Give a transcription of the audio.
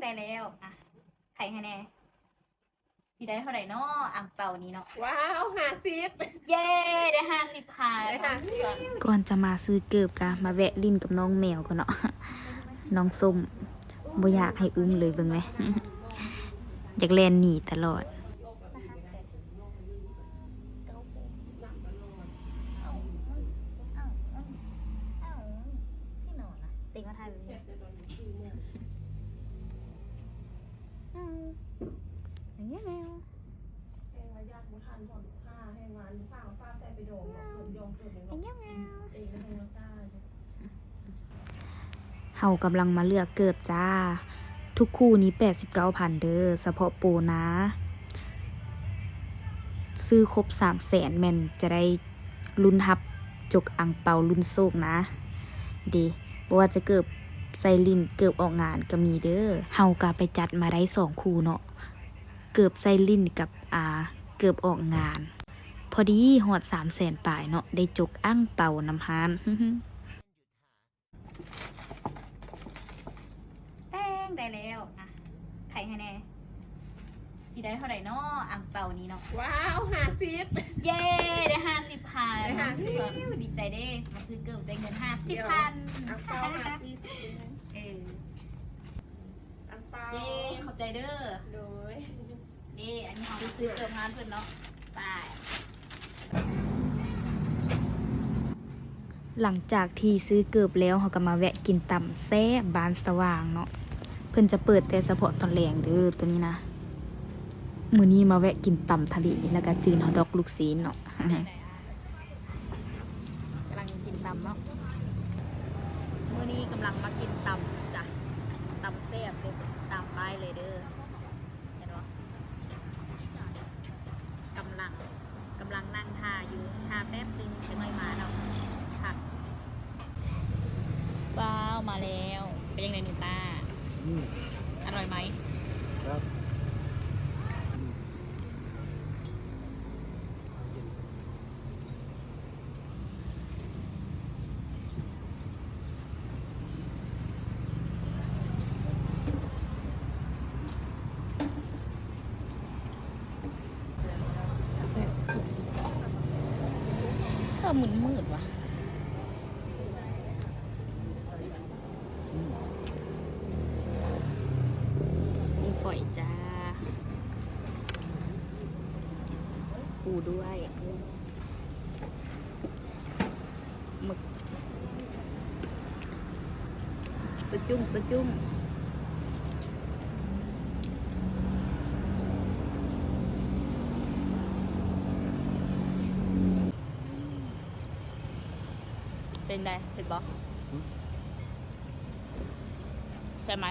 ได้แล้วอ่ะไข่คะแนนสีได้เท่าไหร่เนาะอ่างเป่านี้เนาะว้าว50เย้ได้50,000ได้50ก่อนจะมาซื้อเกิบกะมาแวะลิ้นกับน้องแมวก่อนเนาะ น้องส้มบ่อยากให้อุ้มเลยเบิ่งไหม อยากแลนหนีตลอดติงมาทายแบบนี้อย่างเงี้ยแมวแห้งระยะบุทันผ่อนผ้าแห้งวันผ้าแต่ไปโดนโยงเกิดอย่างเงี้ยแมว เองก็แห้งผ้า เฮากำลังมาเลือกเกิบจ้า ทุกคู่นี้89,000เด้อเฉพาะโปรนะ ซื้อครบ300,000แม่นจะได้ลุ้นทับจกอังเปาลุ้นโชคนะดีบ่ว่าจะเกิบไซลินเกิบออกงานก็มีเด้อเฮากะไปจัดมาได้2คู่เนาะเกิบไซลินกับเกิบออกงาน พอดีฮอด300,000ปลายเนาะได้จกอังเปานำฮาน แป้งได้แล้วอ่ะไข่คะแนนสีได้เท่าไหร่เนาะอ่างเป่านี้เนาะ ว้าว50เย้ได้50,000 ได้50,000 ดีใจเด้มาซื้อเกิบได้เงิน50,000 อังเปา50เออ อังเปา เย้ขอบใจเด้อ โดย เด้อันนี้เอาไปซื้อเกิบร้านเพื่อนเนาะไป หลังจากที่ซื้อเกิบแล้วเขาก็มาแวะกินตำแซ่บบานสว่างเนาะเพิ่นจะเปิดแต่เฉพาะตอนแรงเด้อตัวนี้นะมื้อนี้มาแวะกินตำทะเลแล้วก็จืนฮอทดอกลูกชิ้นเนาะ กำลังกินตำเนาะมื้อนี้กำลังมากินตำจ้ะตำแซ่บเลยตามป้ายเลยเด้อเห็นปะกำลังนั่งทาอยู่ทาแป๊บนึงจะไม่มาเนาะค่ะว้าวมาแล้วเป็นยังไงหนูตาอร่อยไหมครับก็มืดว่ะมีฝอยจ้าปูด้วยหมึกตัวจุ้มเป็นไงเผ็ดบ่ใช่ไหม